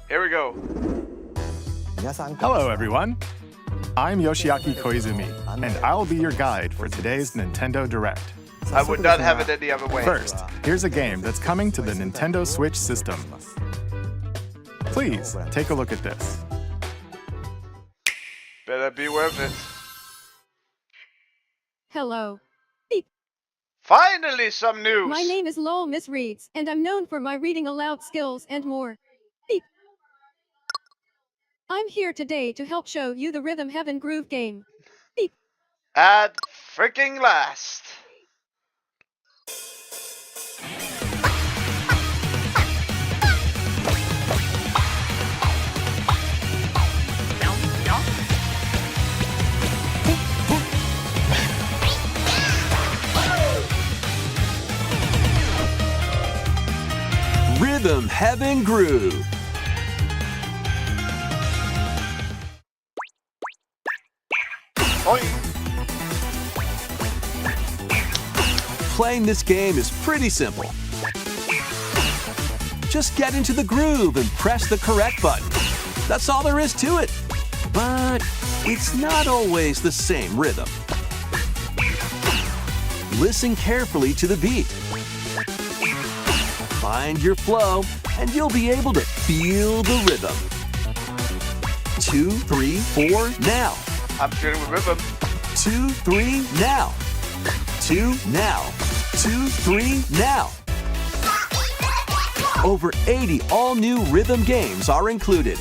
Here we go. Hello, everyone. I'm Yoshiaki Koizumi, and I'll be your guide for today's Nintendo Direct. I would not have it any other way. First, here's a game that's coming to the Nintendo Switch system. Please, take a look at this. Better be worth it. Hello. Finally, some news. My name is Lowell Miss Reeds, and I'm known for my reading aloud skills and more. Beep. I'm here today to help show you the Rhythm Heaven Groove game. Beep. At freaking last. Rhythm Heaven Groove. Oi. Playing this game is pretty simple. Just get into the groove and press the correct button. That's all there is to it. But it's not always the same rhythm. Listen carefully to the beat. Find your flow, and you'll be able to feel the rhythm. 2, 3, 4, now. I'm feeling the rhythm. 2, 3, now. 2, now. 2, 3, now. Over 80 all-new rhythm games are included.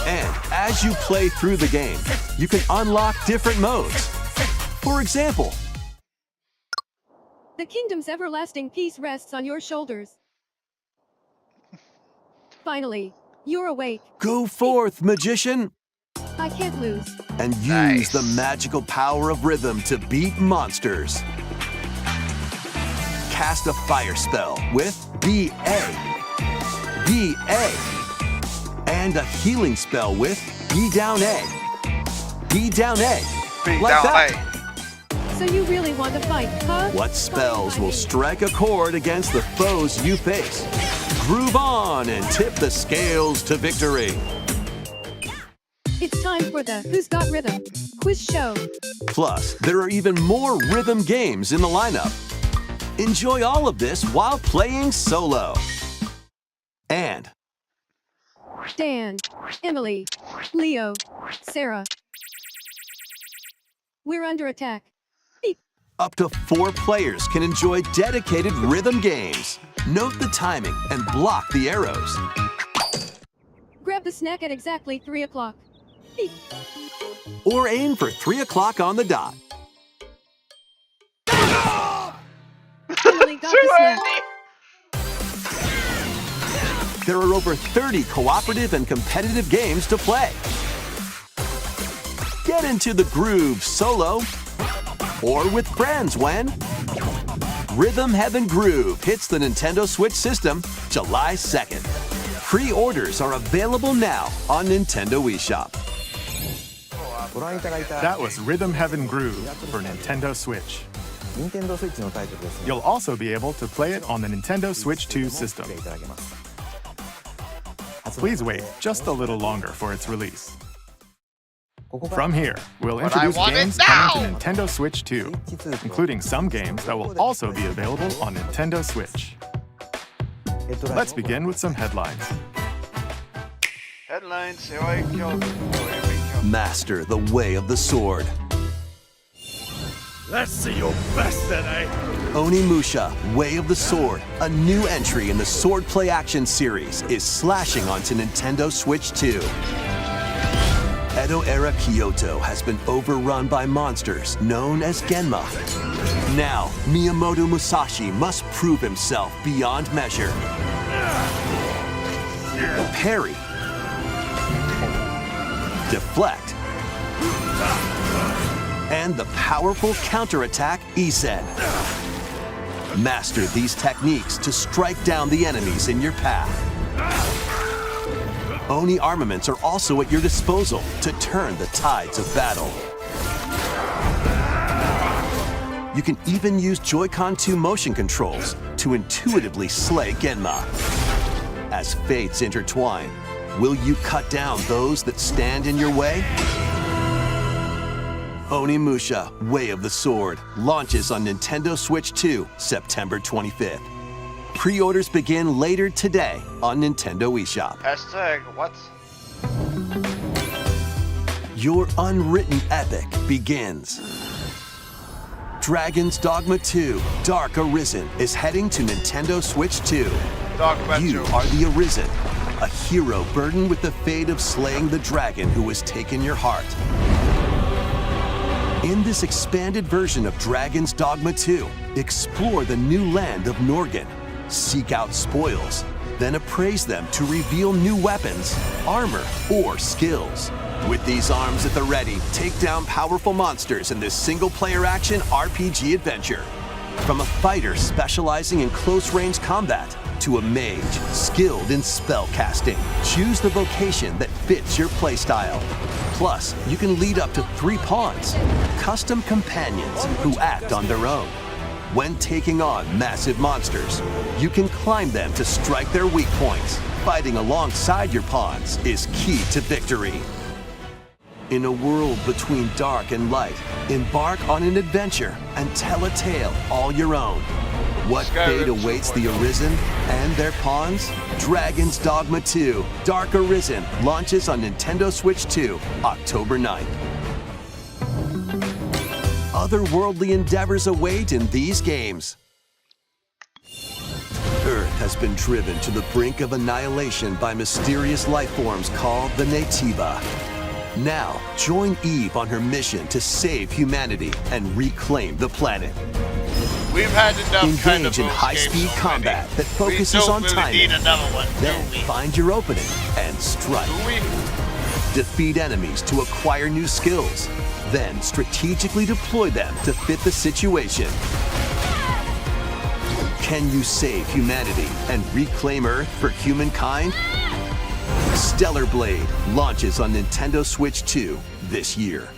And as you play through the game, you can unlock different modes. For example, The kingdom's everlasting peace rests on your shoulders. Finally, you're awake. go forth, magician, I can't lose. and use Nice. the magical power of rhythm to beat monsters. Cast a fire spell with BA, BA, and a healing spell with B down A, B down A, Beat like down that. A. So you really want to fight, huh? What spells will strike a chord against the foes you face? Groove on and tip the scales to victory. It's time for the Who's Got Rhythm quiz show. Plus, there are even more rhythm games in the lineup. Enjoy all of this while playing solo. And Dan, Emily, Leo, Sarah. We're under attack. up to 4 players can enjoy dedicated rhythm games. Note the timing and block the arrows. Grab the snack at exactly 3 o'clock. Beep. Or aim for 3 o'clock on the dot. Emily got the snack. There are over 30 cooperative and competitive games to play. Get into the groove solo or with friends when Rhythm Heaven Groove hits the Nintendo Switch system July 2nd. Pre-orders are available now on Nintendo eShop. That was Rhythm Heaven Groove for Nintendo Switch. You'll also be able to play it on the Nintendo Switch 2 system. Please wait just a little longer for its release. From here, we'll But I introduce want it games now! coming to Nintendo Switch 2, including some games that will also be available on Nintendo Switch. Let's begin with some headlines. Headlines. Here I go. Master the way of the sword. Let's see your best then, eh? Onimusha, Way of the Sword, a new entry in the Sword Play Action series, is slashing onto Nintendo Switch 2. Edo-era Kyoto has been overrun by monsters known as Genma. Now, Miyamoto Musashi must prove himself beyond measure. Parry. Deflect. And the powerful counterattack Isen. Master these techniques to strike down the enemies in your path. Oni armaments are also at your disposal to turn the tides of battle. You can even use Joy-Con 2 motion controls to intuitively slay Genma. as fates intertwine. Will you cut down those that stand in your way? Onimusha, Way of the Sword, launches on Nintendo Switch 2, September 25th. Pre-orders begin later today on Nintendo eShop. Hashtag what? Your unwritten epic begins. Dragon's Dogma 2, Dark Arisen is heading to Nintendo Switch 2. Dogma You 2. are the Arisen, a hero burdened with the fate of slaying the dragon who has taken your heart. In this expanded version of Dragon's Dogma 2, explore the new land of Norgan, seek out spoils, then appraise them to reveal new weapons, armor, or skills. With these arms at the ready, take down powerful monsters in this single-player action RPG adventure. From a fighter specializing in close-range combat to a mage skilled in spell casting, choose the vocation that fits your playstyle. Plus, you can lead up to 3 pawns, custom companions who act on their own. When taking on massive monsters, you can climb them to strike their weak points. Fighting alongside your pawns is key to victory. In a world between dark and light, embark on an adventure and tell a tale all your own. What fate awaits the Arisen and their pawns? Dragon's Dogma 2, Dark Arisen launches on Nintendo Switch 2, October 9th. Otherworldly endeavors await in these games. Earth has been driven to the brink of annihilation by mysterious life forms called the Naytiba. Now, join Eve on her mission to save humanity and reclaim the planet. We've had enough kind of Engage in those high-speed games already. combat that We focuses don't on really timing. need another one, Then do we? find your opening and strike. Do we? Defeat enemies to acquire new skills. Then strategically deploy them to fit the situation. Can you save humanity and reclaim Earth for humankind? Stellar Blade launches on Nintendo Switch 2 this year.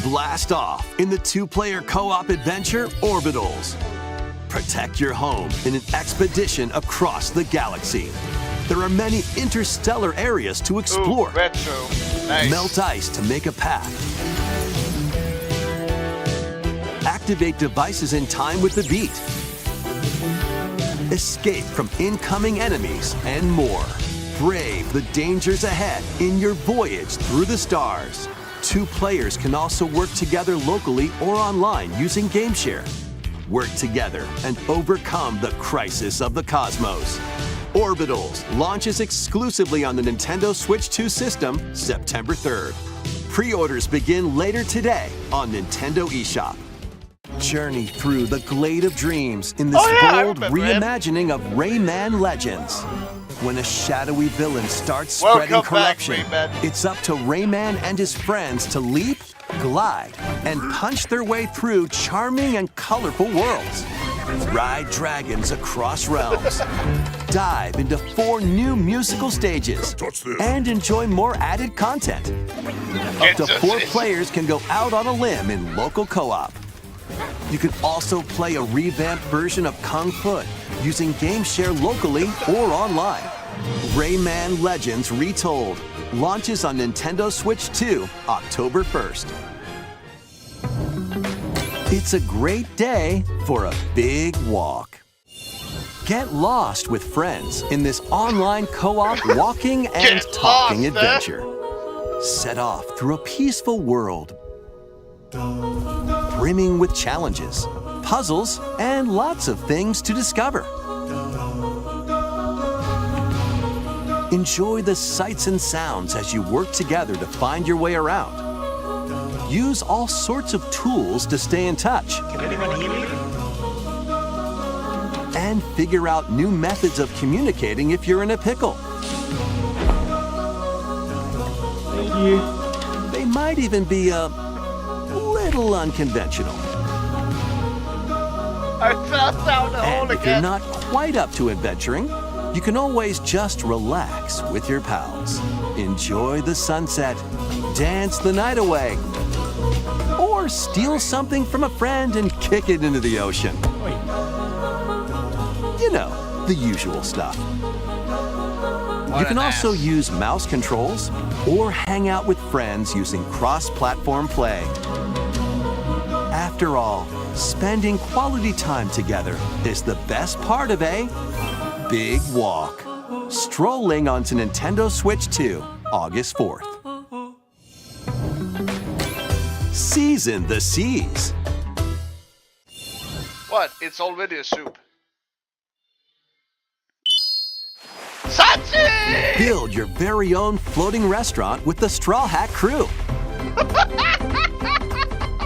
Blast off in the 2-player co-op adventure Orbitals. Protect your home in an expedition across the galaxy. There are many interstellar areas to explore. Ooh, retro. Nice. Melt ice to make a path. Activate devices in time with the beat. Escape from incoming enemies and more. Brave the dangers ahead in your voyage through the stars. 2 players can also work together locally or online using GameShare. Work together and overcome the crisis of the cosmos. Orbitals launches exclusively on the Nintendo Switch 2 system September 3rd. Pre-orders begin later today on Nintendo eShop. Journey through the Glade of Dreams in this Oh, yeah, I bold remember him. reimagining of Rayman Legends. When a shadowy villain starts spreading Welcome back, corruption, Rayman. it's up to Rayman and his friends to leap, glide, and punch their way through charming and colorful worlds. Ride dragons across realms. Dive into 4 new musical stages. And enjoy more added content. Up to 4 players can go out on a limb in local co-op. You can also play a revamped version of Kung Fu using GameShare locally or online. Rayman Legends Retold launches on Nintendo Switch 2, October 1st. It's a great day for a big walk. Get lost with friends in this online co-op walking and Get talking lost, adventure. Set off through a peaceful world brimming with challenges, puzzles, and lots of things to discover. Enjoy the sights and sounds as you work together to find your way around. Use all sorts of tools to stay in touch. And figure out new methods of communicating if you're in a pickle. They might even be a little unconventional. I fell down the hole And if you're again. not quite up to adventuring, you can always just relax with your pals. Enjoy the sunset, dance the night away, or steal something from a friend and kick it into the ocean. You know, the usual stuff. What You can an also ass. use mouse controls or hang out with friends using cross-platform play. After all, spending quality time together is the best part of a big walk. Strolling onto Nintendo Switch 2, August 4th. Season the Seas. What? It's already a soup. Sachi! Build your very own floating restaurant with the Straw Hat Crew.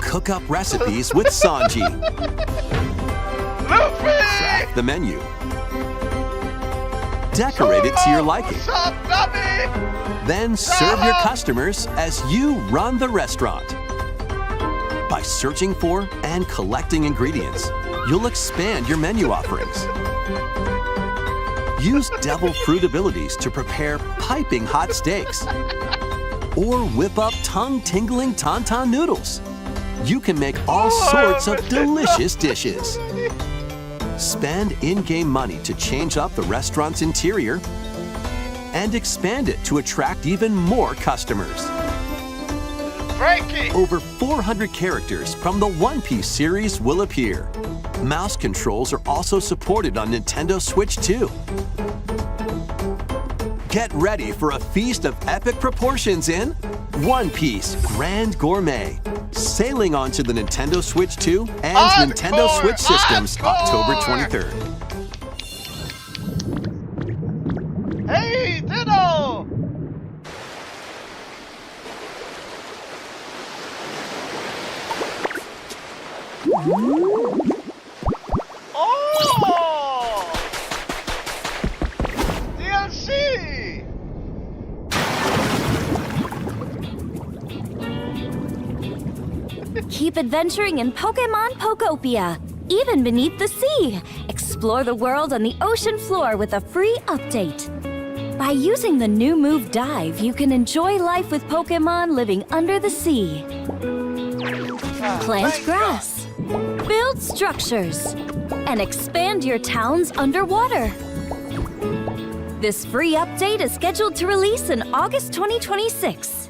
Cook up recipes with Sanji. Luffy! Craft the menu. Decorate it to your liking. What's up, Nami? Then serve your customers as you run the restaurant. By searching for and collecting ingredients, you'll expand your menu offerings. Use devil fruit abilities to prepare piping hot steaks. Or whip up tongue-tingling tauntaun noodles. You can make all sorts of delicious dishes. Spend in-game money to change up the restaurant's interior and expand it to attract even more customers. Frankie! Over 400 characters from the One Piece series will appear. Mouse controls are also supported on Nintendo Switch 2. Get ready for a feast of epic proportions in One Piece Grand Gourmet, sailing onto the Nintendo Switch 2 and Encore! Nintendo Switch systems October Encore! 23rd. Hey, Ditto! Oh! DLC! Keep adventuring in Pokemon Pokopia, even beneath the sea. Explore the world on the ocean floor with a free update. By using the new move Dive, you can enjoy life with Pokemon living under the sea. Plant grass, build structures, and expand your towns underwater. This free update is scheduled to release in August 2026.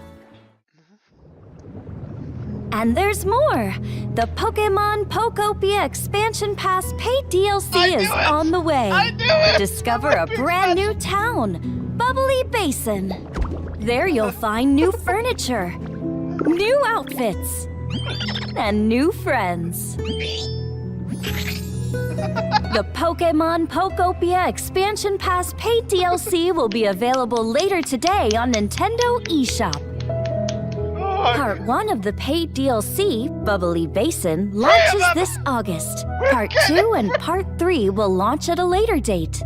And there's more! The Pokemon Pokopia Expansion Pass paid DLC I is knew it! on the way. I knew it! Discover a brand new town, Bubbly Basin. There you'll find new furniture, new outfits, and new friends. The Pokemon Pokopia Expansion Pass paid DLC will be available later today on Nintendo eShop. Part 1 of the paid DLC, Bubbly Basin, launches this August. Part 2 and Part 3 will launch at a later date.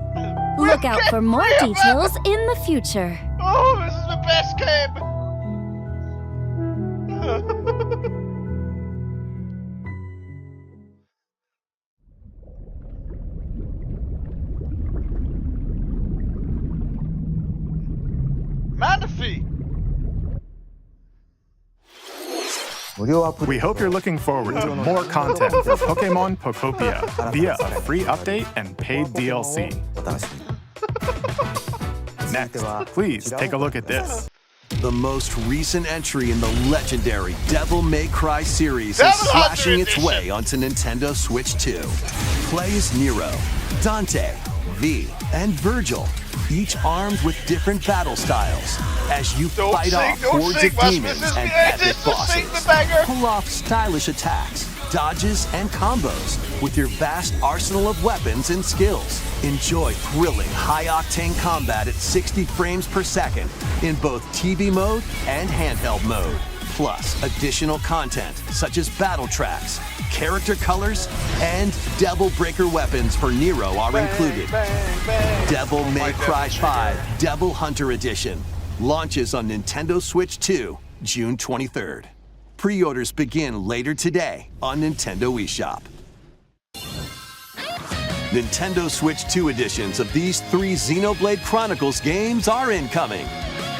Look out for more details in the future. Oh, this is the best game! Manaphy! We hope you're looking forward to more content for Pokemon Pokopia via a free update and paid DLC. Next, please take a look at this. The most recent entry in the legendary Devil May Cry series Devil is slashing Hunter its Edition. way onto Nintendo Switch 2. Play as Nero, Dante, V, and Virgil, each armed with different battle styles, as you Don't fight sing, off don't hordes sing, of Rasmus demons is and behind epic it, just sing bosses. the banger. Pull off stylish attacks, dodges, and combos with your vast arsenal of weapons and skills. Enjoy thrilling, high-octane combat at 60 frames per second in both TV mode and handheld mode. Plus, additional content such as battle tracks, character colors, and Devil Breaker weapons for Nero are included. Devil May Cry 5 Devil Hunter Edition launches on Nintendo Switch 2, June 23rd. Pre-orders begin later today on Nintendo eShop. Nintendo Switch 2 editions of these 3 Xenoblade Chronicles games are incoming.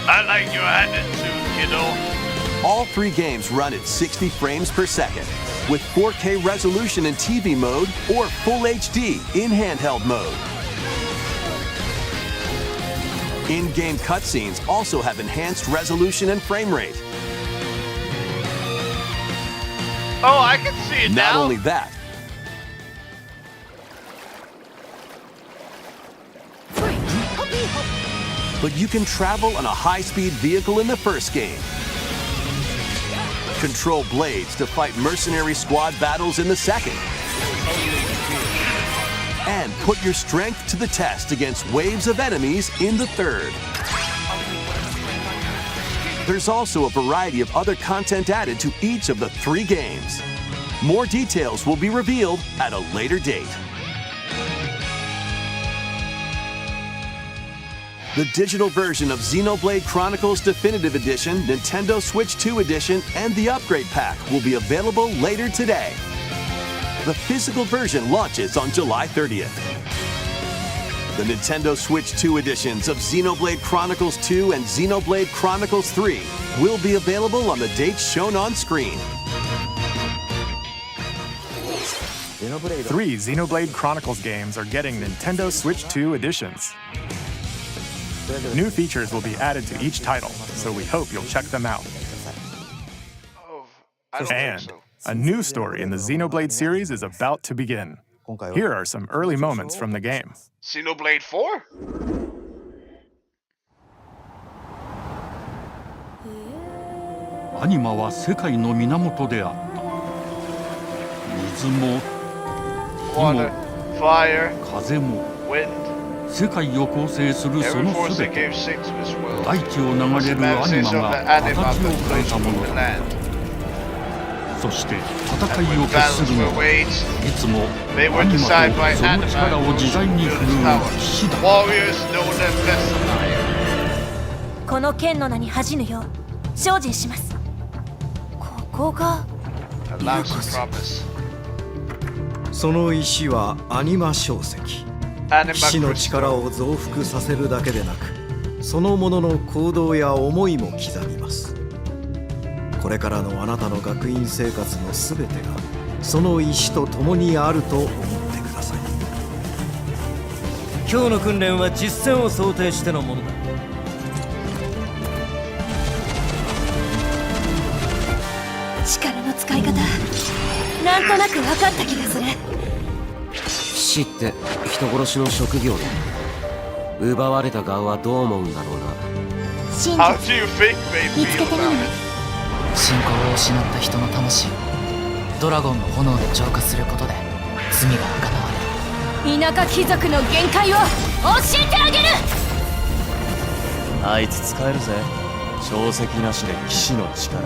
I like your attitude, kiddo. All 3 games run at 60 frames per second, with 4K resolution in TV mode or Full HD in handheld mode. In-game cutscenes also have enhanced resolution and frame rate. Oh, I can see it Not now. only that, but you can travel on a high-speed vehicle in the first game. Control blades to fight mercenary squad battles in the second. And put your strength to the test against waves of enemies in the third. There's also a variety of other content added to each of the 3 games. More details will be revealed at a later date. The digital version of Xenoblade Chronicles Definitive Edition, Nintendo Switch 2 Edition, and the Upgrade Pack will be available later today. The physical version launches on July 30th. The Nintendo Switch 2 editions of Xenoblade Chronicles 2 and Xenoblade Chronicles 3 will be available on the dates shown on screen. 3 Xenoblade Chronicles games are getting Nintendo Switch 2 editions. New features will be added to each title, so we hope you'll check them out. Oh, I don't think And so. a new story in the Xenoblade series is about to begin. Here are some early moments from the game. Xenoblade 4? アニマは世界の源であった。水も Water, fire, 風も wind. 世界を構成するそ Every の force すべ that て gave shape to this world. 大地を流 Was れ the るアニ manifestation マ of the が anima 形を that 変え flows た from も the のだ。 land. そして戦 And いを when 決す battles るの were は waged, いつも they ア were ニマ decided by とその力 anima を自在に who 振 built る its う power. 騎士だ。 Warriors known as Vestamire. この剣の名に恥じぬよう精進します。ここが A lousy promise. その石はアニマ晶石。 Anima 騎士の crystal. 力を増幅させるだけでなく、そのものの行動や思いも刻みます。これからのあなたの学院生活のすべてがその石と共にあると思ってください。今日の訓練は実戦を想定してのものだ。力の使い方なんとなく分かった気がする。騎士って人殺しの職業だ。奪われた側はどう思うんだろうな。真 How 実 do you think they 見つけ feel てみる about わ。 it? 信仰を失った人の魂をドラゴンの炎で浄化することで罪が贖われる。田舎貴族の限界を教えてあげる。あいつ使えるぜ。証石なしで騎士の力。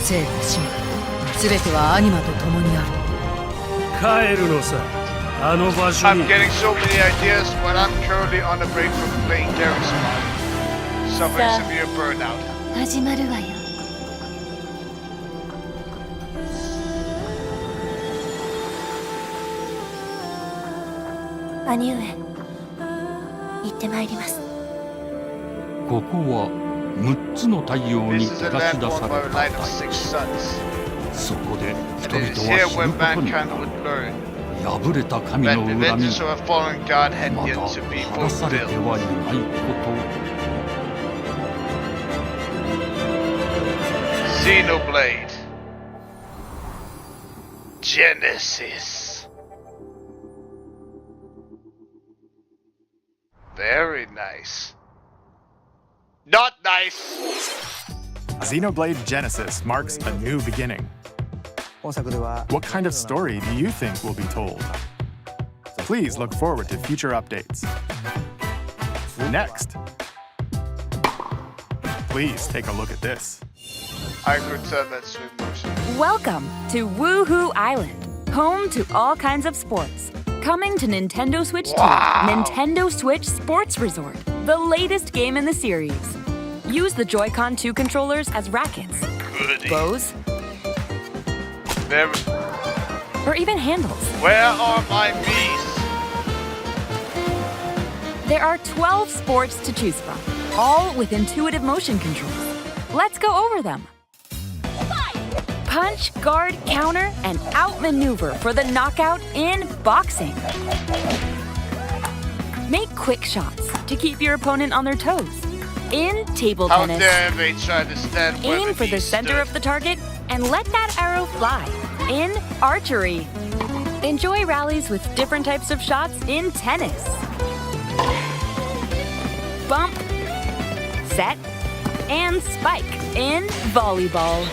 生と死も全てはアニマと共にある。帰るのさ。あの場所 I'm に。 getting so many ideas, but I'm currently on a break from playing Garrison. Suffering severe burnout. 始まるわよ。兄上、行ってまいります。ここは6つの太陽に This is a 照らし land 出 formed さ by れ a た light 大 of 地。 six suns. そこで And 人 it is 々 here は死 where ぬことにな mankind る。 would learn 破れた神 that の the 恨み vengeance of a fallen god had ま yet だ to be 晴らされて fulfilled. はいないことを。 Xenoblade Genesis. Very nice. Not nice. Xenoblade Genesis marks a new beginning. What kind of story do you think will be told? Please look forward to future updates. Next, please take a look at this. I could tell that swim motion. Welcome to Woohoo Island, home to all kinds of sports. Coming to Nintendo Switch 2, Nintendo Switch Sports Resort, the latest game in the series. Use the Joy-Con 2 controllers as rackets, Goody. bows, Very. or even handles. Where are my bees? There are 12 sports to choose from, all with intuitive motion controls. Let's go over them. Punch, guard, counter, and outmaneuver for the knockout in boxing. Make quick shots to keep your opponent on their toes. In table How tennis, dare they try to stand where aim for the center of the target and let that arrow fly. In archery, enjoy rallies with different types of shots in tennis. Bump, set, and spike in volleyball.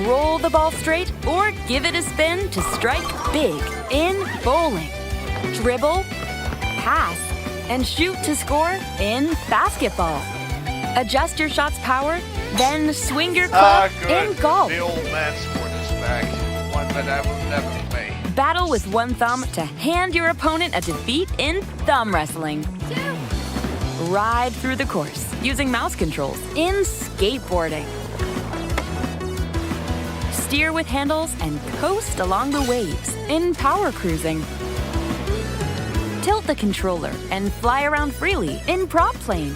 Roll the ball straight or give it a spin to strike big in bowling. Dribble, pass, and shoot to score in basketball. Adjust your shot's power, then swing your club in golf. The old man sport is back. One that I will never play. Battle with one thumb to hand your opponent a defeat in thumb wrestling. Ride through the course using mouse controls in skateboarding. Steer with handles and coast along the waves in power cruising. Tilt the controller and fly around freely in prop plane.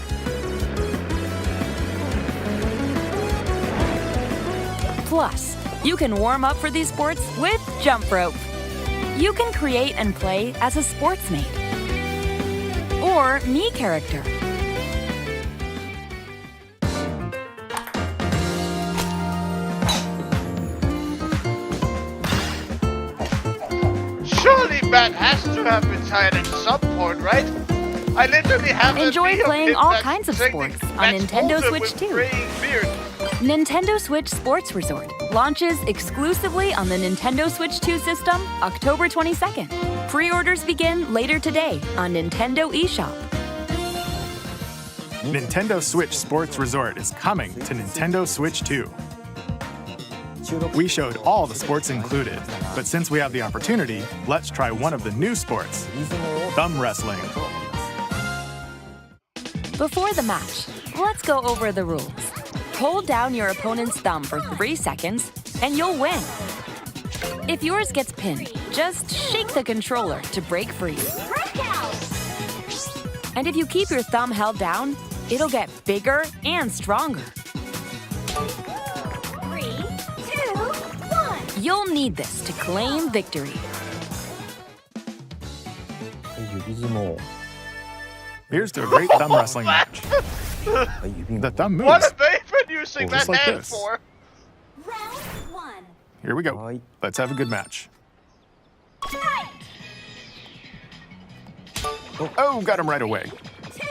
Plus, you can warm up for these sports with jump rope. You can create and play as a sportsmate or Mii character. Surely Matt has to have retired at some point, right? I literally have Enjoy a video playing clip all that's kinds of depicting sports on Matt's Nintendo older Switch with 2. graying beard. Nintendo Switch Sports Resort launches exclusively on the Nintendo Switch 2 system October 22nd. Pre-orders begin later today on Nintendo eShop. Nintendo Switch Sports Resort is coming to Nintendo Switch 2. We showed all the sports included, but since we have the opportunity, let's try one of the new sports, thumb wrestling. Before the match, let's go over the rules. Hold down your opponent's thumb for 3 seconds, and you'll win. If yours gets pinned, just shake the controller to break free. And if you keep your thumb held down, it'll get bigger and stronger. 3, 2, 1. You'll need this to claim victory. Here's to a great thumb wrestling match. The thumb moves. What have they been using Just that like hand this. for? Round 1. Here we go. Let's have a good match. Oh, got him right away. 2,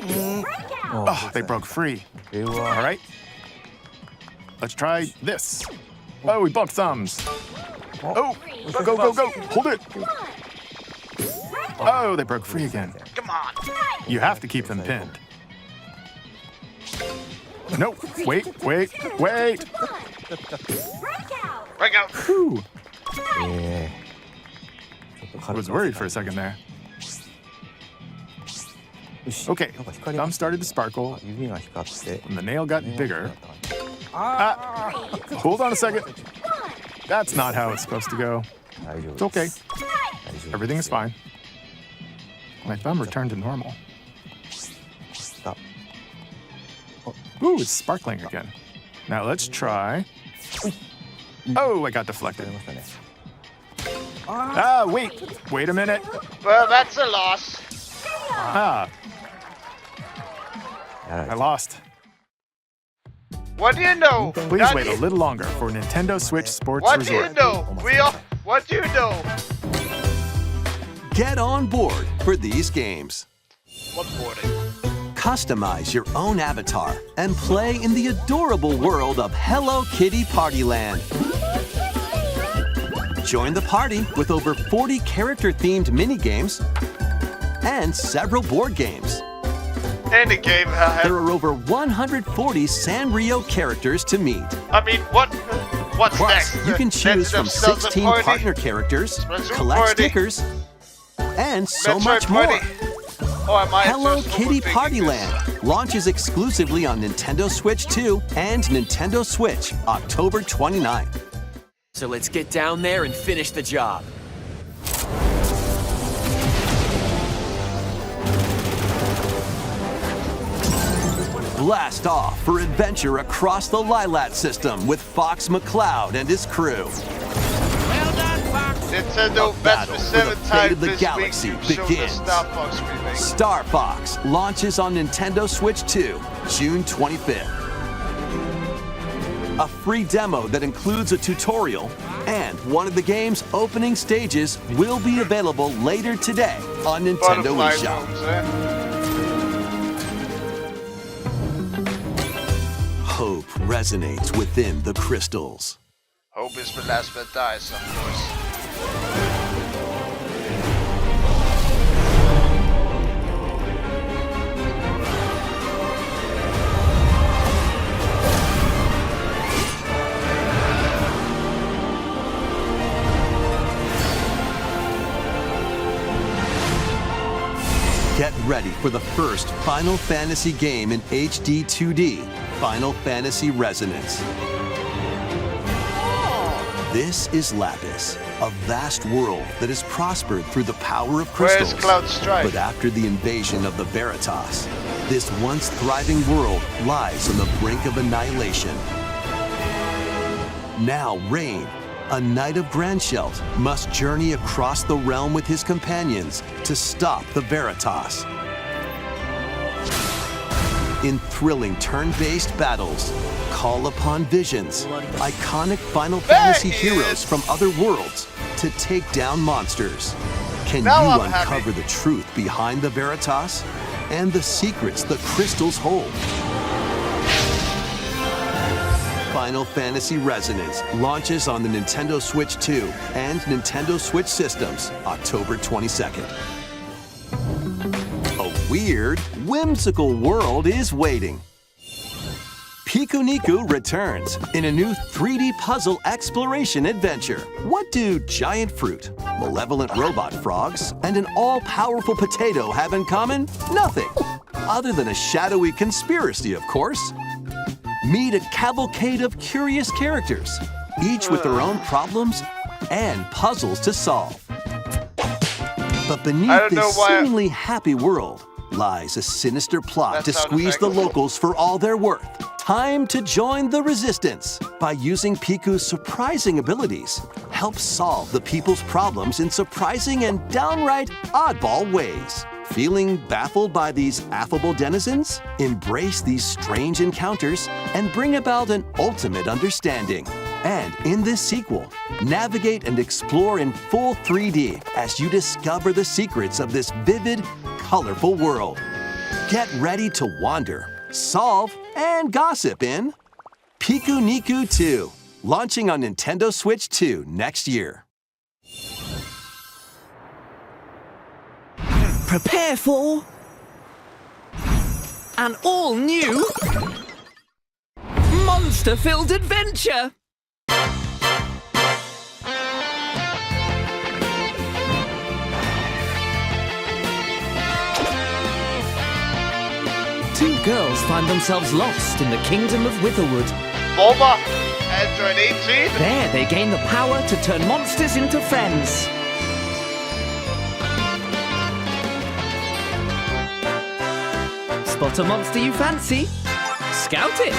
1. Breakout. Oh, they broke free. All right. Let's try this. Oh, we bumped thumbs. Oh, go, go, go. Hold it. Oh, they broke free again. Come on. You have to keep them pinned. No, wait. Breakout. Break out. Whew. I was worried for a second there. Okay, thumb started to sparkle, and the nail got bigger. Hold on a second. That's not how it's supposed to go. It's okay. Everything is fine. My thumb returned to normal. Ooh, it's sparkling again. Now let's try. Oh, I got deflected. Wait a minute. Well, that's a loss. I lost. What do you know? Please wait a little longer for Nintendo Switch Sports What do you Resort. know? What do you know? Get on board for these games. What's boarding? Customize your own avatar and play in the adorable world of Hello Kitty Partyland. Join the party with over 40 character-themed mini-games and several board games. Any game. There are over 140 Sanrio characters to meet. I mean, what's Plus, next? you can choose from Legend of Zelda 16 Party? partner characters, Splatoon collect Party? stickers, and so Metroid much more. Party? Oh, I might Hello just Kitty overthinking this. Partyland launches exclusively on Nintendo Switch 2 and Nintendo Switch October 29th. So let's get down there and finish the job. Blast off for adventure across the Lylat system with Fox McCloud and his crew. Well done, Fox. Nintendo A bets battle me for the 7 fate times of the this galaxy week. Show the begins. Star Fox remake. Star Fox launches on Nintendo Switch 2, June 25th. A free demo that includes a tutorial and one of the game's opening stages will be available later today on Nintendo Butterfly eShop. rooms, eh? Hope resonates within the crystals. Hope is the last that dies, of course. Get ready for the first Final Fantasy game in HD 2D, Final Fantasy Resonance. This is Lapis, a vast world that has prospered through the power of crystals. Where's Cloud Strike? But after the invasion of the Veritas, this once thriving world lies on the brink of annihilation. Now Rain, a knight of Grandshelt, must journey across the realm with his companions to stop the Veritas. In thrilling turn-based battles, call upon visions, iconic Final Fantasy heroes from other worlds to take down monsters. Can Now you I'm uncover the truth behind the Veritas and the secrets the crystals hold? Final Fantasy Resonance launches on the Nintendo Switch 2 and Nintendo Switch systems October 22nd. A weird, whimsical world is waiting. Pikuniku returns in a new 3D puzzle exploration adventure. What do giant fruit, malevolent robot frogs, and an all-powerful potato have in common? Nothing, other than a shadowy conspiracy, of course. Meet a cavalcade of curious characters, each with their own problems and puzzles to solve. But beneath this seemingly happy world lies a sinister plot to squeeze the locals for all they're worth. Time to join the resistance. By using Piku's surprising abilities, help solve the people's problems in surprising and downright oddball ways. Feeling baffled by these affable denizens? Embrace these strange encounters and bring about an ultimate understanding. And in this sequel, navigate and explore in full 3D as you discover the secrets of this vivid, colorful world. Get ready to wander, solve, and gossip in Pikuniku 2, launching on Nintendo Switch 2 next year. Prepare for an all-new monster-filled adventure! Two girls find themselves lost in the kingdom of Witherwood. Bulma, Android 18? There they gain the power to turn monsters into friends. Spot a monster you fancy? Scout it!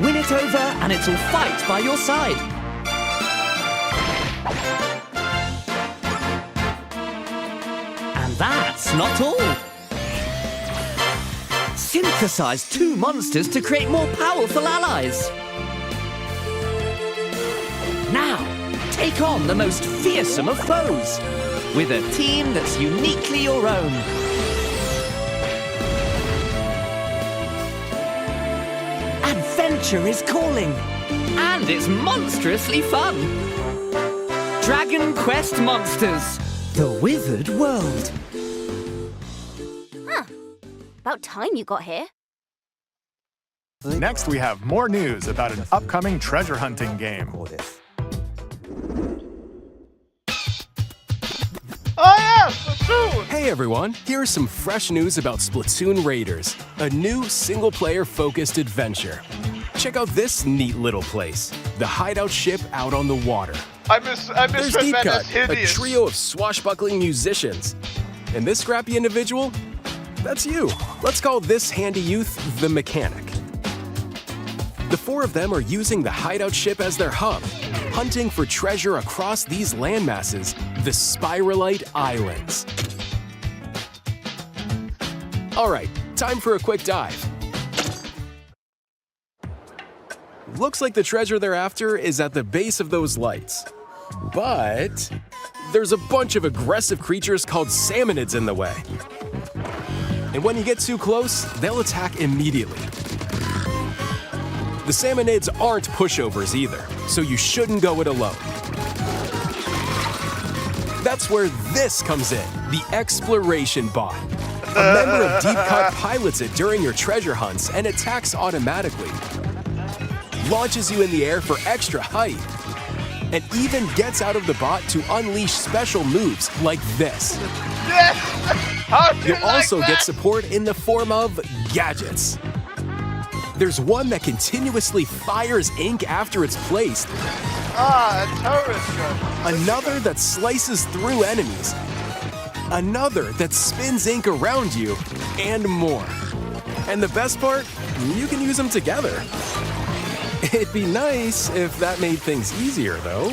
Win it over and it'll fight by your side. And that's not all. Synthesize two monsters to create more powerful allies. Now, take on the most fearsome of foes with a team that's uniquely your own. Adventure is calling, and it's monstrously fun. Dragon Quest Monsters, the Withered World. Huh. About time you got here. Next, we have more news about an upcoming treasure hunting game. Oh yeah, Splatoon! Hey everyone, here's some fresh news about Splatoon Raiders, a new single-player focused adventure. Check out this neat little place, the hideout ship out on the water. I miss There's Red Deep Man Cut, as a hideous. trio of swashbuckling musicians. And this scrappy individual? That's you. Let's call this handy youth the Mechanic. The 4 of them are using the hideout ship as their hub, hunting for treasure across these landmasses, the Spiralite Islands. All right, time for a quick dive. Looks like the treasure they're after is at the base of those lights. But there's a bunch of aggressive creatures called salmonids in the way. And when you get too close, they'll attack immediately. The salmonids aren't pushovers either, so you shouldn't go it alone. That's where this comes in, the exploration bot. A member of Deep Cut pilots it during your treasure hunts and attacks automatically. Launches you in the air for extra height, and even gets out of the bot to unleash special moves like this. You'll also get support in the form of gadgets. There's one that continuously fires ink after it's placed. A terrorist gun. Another that slices through enemies. Another that spins ink around you, and more. And the best part, you can use them together. It'd be nice if that made things easier, though.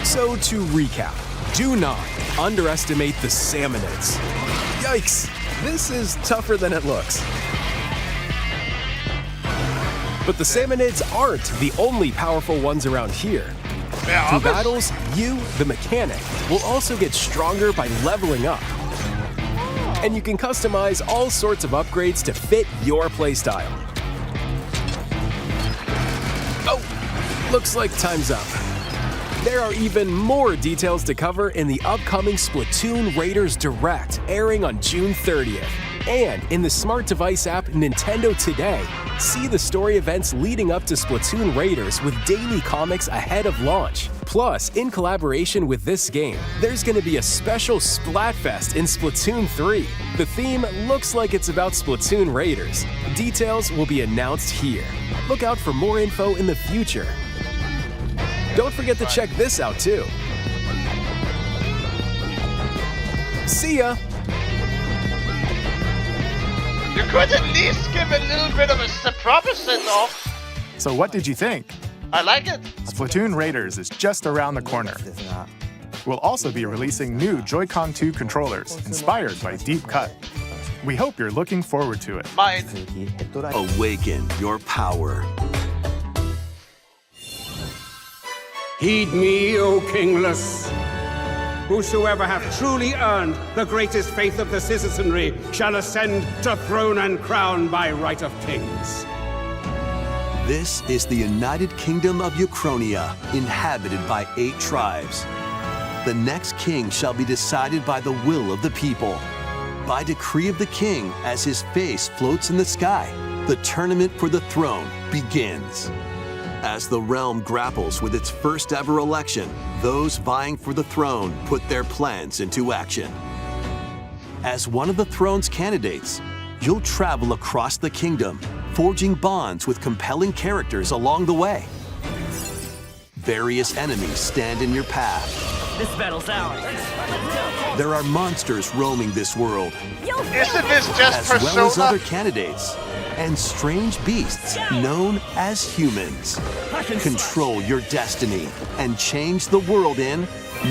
So to recap, do not underestimate the salmonids. Yikes, this is tougher than it looks. But the salmonids aren't the only powerful ones around here. Through battles, you, the mechanic, will also get stronger by leveling up. And you can customize all sorts of upgrades to fit your playstyle. Oh, looks like time's up. There are even more details to cover in the upcoming Splatoon Raiders Direct, airing on June 30th. And in the smart device app Nintendo Today, see the story events leading up to Splatoon Raiders with daily comics ahead of launch. Plus, in collaboration with this game, there's going to be a special Splatfest in Splatoon 3. The theme looks like it's about Splatoon Raiders. Details will be announced here. Look out for more info in the future. Don't forget to check this out too. See ya! You could at least give a little bit of a proper send-off. So what did you think? I like it. Splatoon Raiders is just around the corner. We'll also be releasing new Joy-Con 2 controllers inspired by Deep Cut. We hope you're looking forward to it. Mine. Awaken your power. Heed me, O kingless. Whosoever hath truly earned the greatest faith of the citizenry shall ascend to throne and crown by right of kings. This is the United Kingdom of Uchronia, inhabited by 8 tribes. The next king shall be decided by the will of the people. By decree of the king, as his face floats in the sky, the tournament for the throne begins. As the realm grapples with its first ever election, those vying for the throne put their plans into action. As one of the throne's candidates, you'll travel across the kingdom, forging bonds with compelling characters along the way. Various enemies stand in your path. This battle's ours. There are monsters roaming this world, Isn't this just as well as Persona? other candidates, and strange beasts known as humans. Control your destiny and change the world in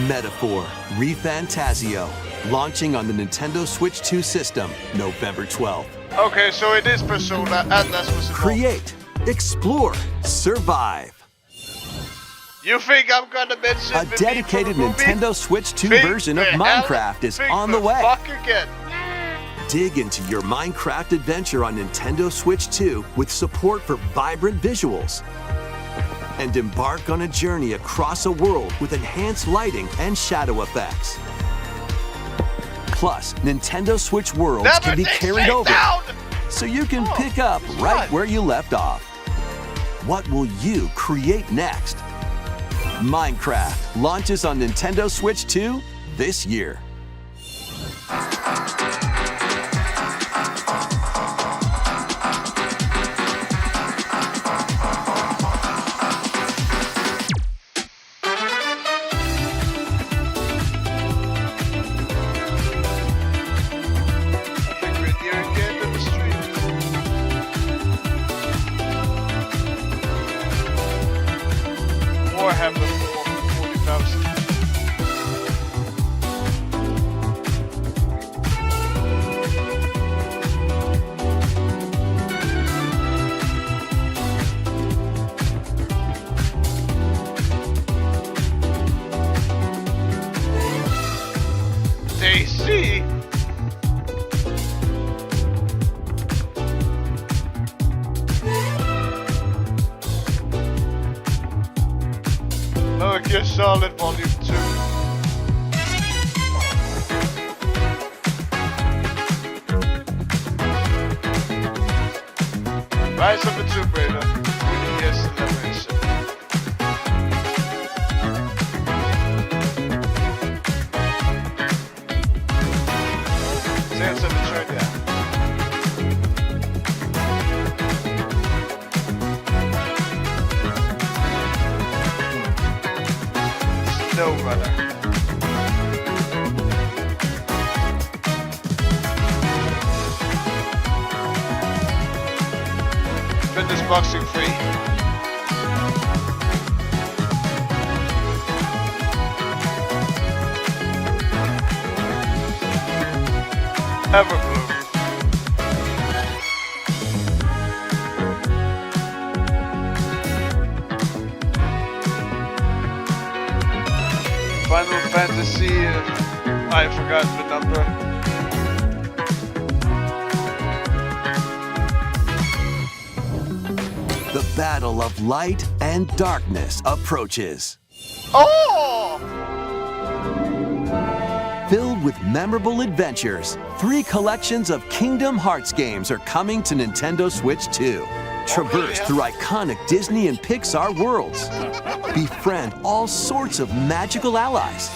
Metaphor ReFantazio, launching on the Nintendo Switch 2 system November 12th. Okay, so it is Persona, and that's what's involved. Create, explore, survive. You think I'm gonna mention A the dedicated need for a movie? Nintendo Switch 2 Think version of the hell- Minecraft is think on the way. Fuck again. Dig into your Minecraft adventure on Nintendo Switch 2 with support for vibrant visuals. And embark on a journey across a world with enhanced lighting and shadow effects. Plus, Nintendo Switch worlds Never can be take carried Snake over, down! so you can pick up right where you left off. What will you create next? Minecraft launches on Nintendo Switch 2 this year. have the 40,000. DC. Metal Gear Solid Volume 2. Rise of the Tomb Raider. 20 years celebration. Sands of Eternia. Snow Runner. Fitness Boxing Free. Everblue. Final Fantasy, I forgot the number. The battle of light and darkness approaches. Oh! Filled with memorable adventures, 3 collections of Kingdom Hearts games are coming to Nintendo Switch 2. Traverse through iconic Disney and Pixar worlds. Befriend all sorts of magical allies.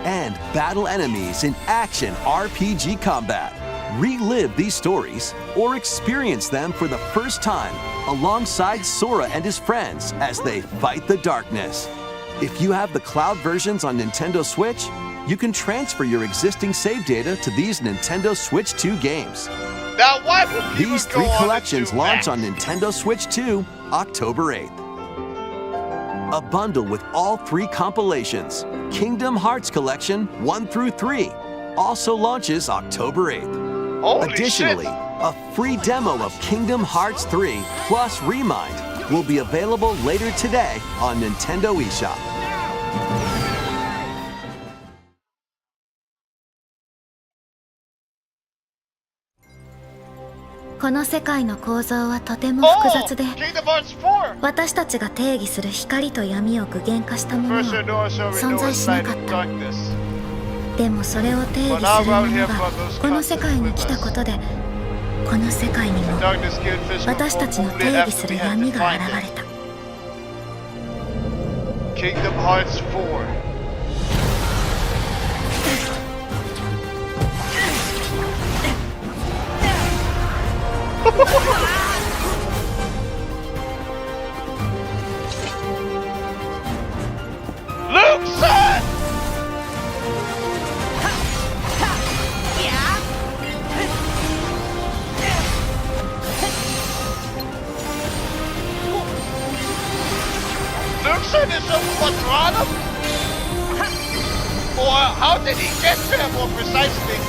And battle enemies in action RPG combat. Relive these stories or experience them for the first time alongside Sora and his friends as they fight the darkness. If you have the cloud versions on Nintendo Switch, you can transfer your existing save data to these Nintendo Switch 2 games. Now, why would people These go 3 on collections to do launch that? on Nintendo Switch 2, October 8th. A bundle with all 3 compilations, Kingdom Hearts Collection 1 through 3, also launches October 8th. Holy Additionally, shit. a free demo of Kingdom Hearts 3 plus Remind will be available later today on Nintendo eShop. この世界の構造はとても複雑で、私たちが定義する光と闇を具現化したものは存在しなかった。でもそれを定義するものがこの世界に来たことで、この世界にも私たちの定義する闇が現れた。Kingdom Hearts 4. Luke, son! Luke son is a quadratum? Or how did he get there more precisely?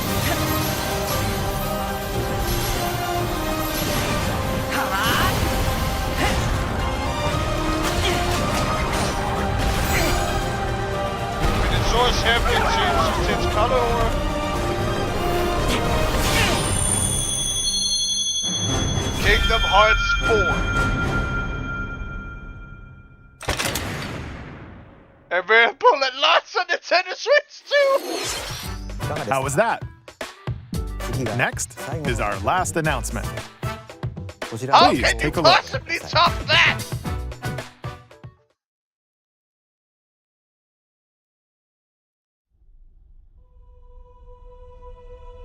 Source hair can change its color or... Kingdom Hearts 4. Available at lots on Nintendo Switch 2! How was that? Next is our last announcement. How Please can you take a look. possibly top that?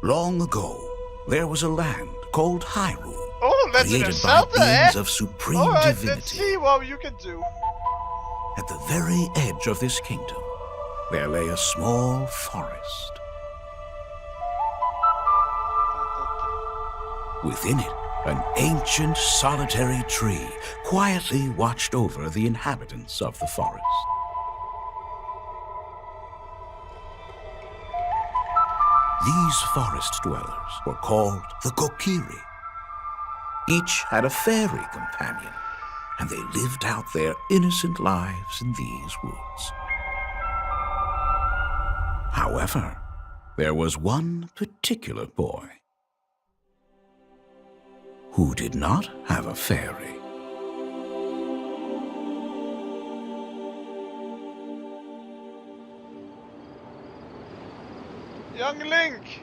Long ago, there was a land called Hyrule, Oh, Legend created of by Zelda, beings eh? of supreme Alright, let's divinity. see what you can do. At the very edge of this kingdom, there lay a small forest. Within it An ancient solitary tree quietly watched over the inhabitants of the forest. These forest dwellers were called the Kokiri. Each had a fairy companion, and they lived out their innocent lives in these woods. However, there was one particular boy who did not have a fairy. Young Link!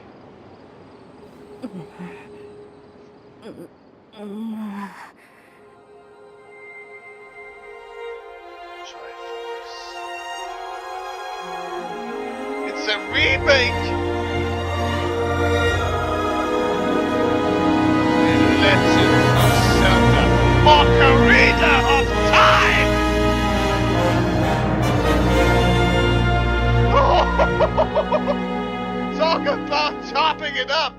It's a remake! Legend of Zelda Ocarina of Time! Talk about chopping it up!